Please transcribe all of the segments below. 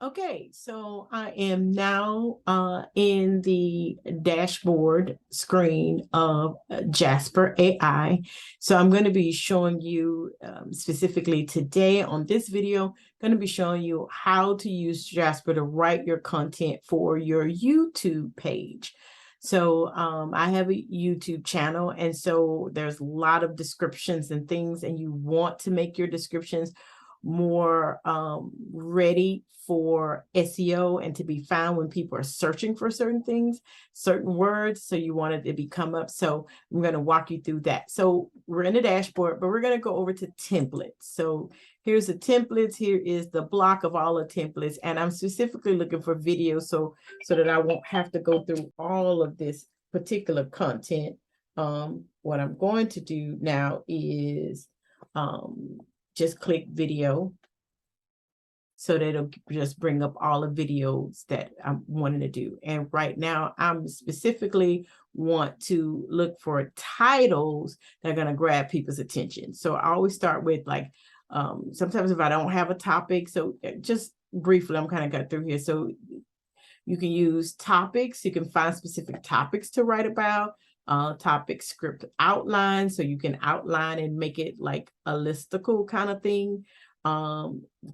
Okay, so I am now in the dashboard screen of Jasper AI. So I'm going to be showing you specifically today on this video, going to be showing you how to use Jasper to write your content for your YouTube page. So I have a YouTube channel, and so there's a lot of descriptions and things, and you want to make your descriptions more ready for SEO and to be found when people are searching for certain things, certain words. So you want it to be come up. So I'm going to walk you through that. So we're in the dashboard, but we're going to go over to templates. So here's the templates. Here is the block of all the templates. And I'm specifically looking for videos so that I won't have to go through all of this particular content. What I'm going to do now is just click video, so that it'll just bring up all the videos that I'm wanting to do. And right now I'm specifically want to look for titles that are going to grab people's attention. So I always start with like, sometimes if I don't have a topic, so just briefly, I'm kind of got through here. So you can use topics. You can find specific topics to write about. Topic script outline, so you can outline and make it like a listicle kind of thing.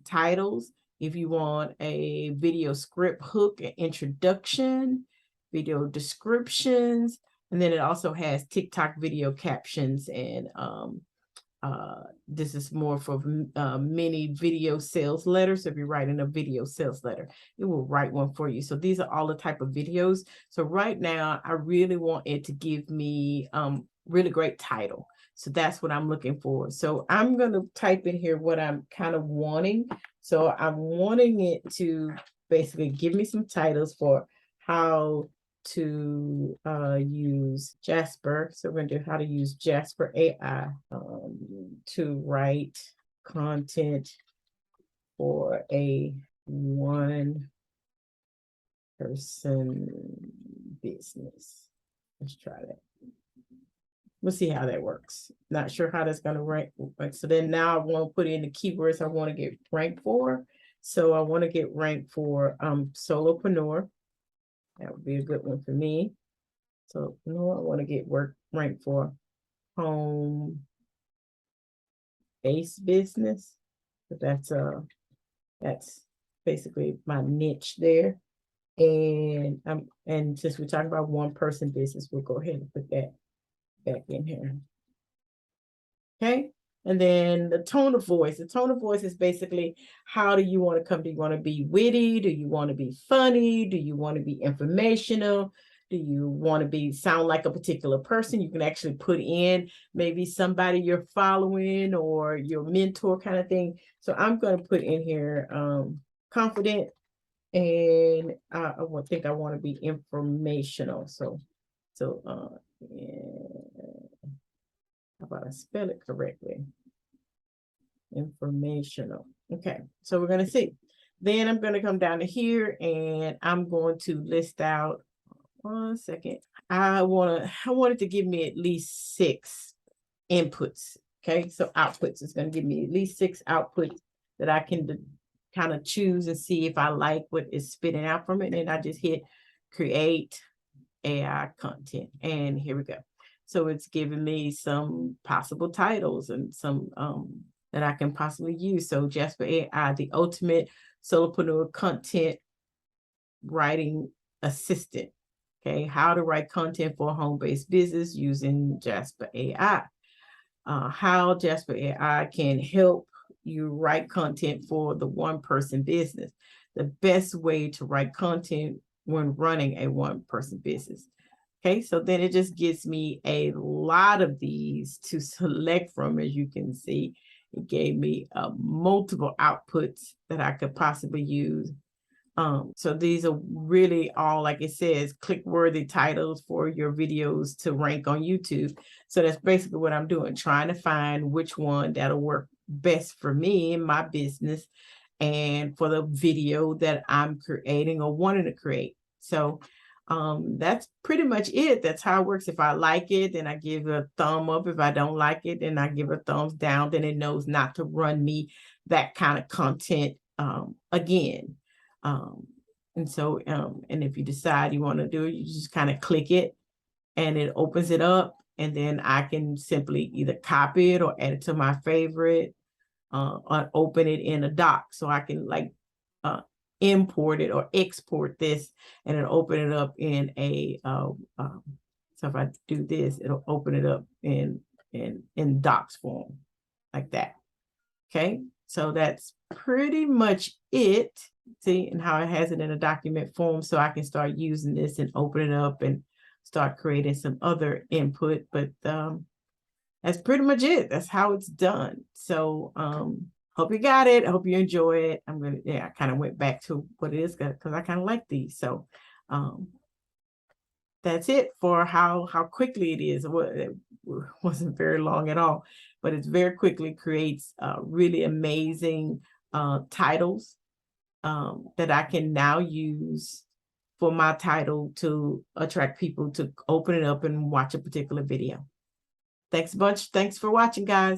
Titles, if you want a video script hook, an introduction, video descriptions, and then it also has TikTok video captions, and this is more for mini video sales letters. So if you're writing a video sales letter, it will write one for you. So these are all the type of videos. So right now I really want it to give me really great title. So that's what I'm looking for. So I'm going to type in here what I'm kind of wanting. So I'm wanting it to basically give me some titles for how to use Jasper. So we're going to do how to use Jasper AI to write content for a one-person business. Let's try that. We'll see how that works. Not sure how that's going to rank. So then now I want to put in the keywords I want to get ranked for. So I want to get ranked for solopreneur. That would be a good one for me. So I want to get ranked for home-based business. But that's basically my niche there. And since we're talking about one-person business, we'll go ahead and put that back in here. Okay. And then the tone of voice. The tone of voice is basically, how do you want to come? Do you want to be witty? Do you want to be funny? Do you want to be informational? Do you want to sound like a particular person? You can actually put in maybe somebody you're following or your mentor kind of thing. So I'm going to put in here confident, and I think I want to be informational. So how about I spell it correctly? Informational. Okay, so we're going to see. Then I'm going to come down to here, and I'm going to list out. One second. I want it to give me at least 6 inputs. Okay, so outputs is going to give me at least 6 outputs that I can kind of choose and see if I like what is spitting out from it. And I just hit create AI content, and here we go. So it's giving me some possible titles and some that I can possibly use. So Jasper AI, the ultimate solopreneur content writing assistant. Okay, how to write content for a home-based business using Jasper AI. How Jasper AI can help you write content for the one-person business. The best way to write content when running a one-person business. Okay, so then it just gives me a lot of these to select from. As you can see, it gave me multiple outputs that I could possibly use. So these are really all, like it says, click-worthy titles for your videos to rank on YouTube. So that's basically what I'm doing, trying to find which one that'll work best for me in my business and for the video that I'm creating or wanting to create. So that's pretty much it. That's how it works. If I like it, then I give a thumb up. If I don't like it, then I give a thumbs down. Then it knows not to run me that kind of content again. And so, and if you decide you want to do it, you just kind of click it and it opens it up. And then I can simply either copy it or add it to my favorite, or open it in a doc. So I can like import it or export this and it'll open it up in a, so if I do this, it'll open it up in docs form like that. Okay, so that's pretty much it. See, and how it has it in a document form, so I can start using this and open it up and start creating some other input. But that's pretty much it. That's how it's done. So hope you got it. I hope you enjoy it. I kind of went back to what it is because I kind of like these. So that's it for how quickly it is. It wasn't very long at all, but it's very quickly creates really amazing titles that I can now use for my title to attract people to open it up and watch a particular video. Thanks a bunch. Thanks for watching, guys.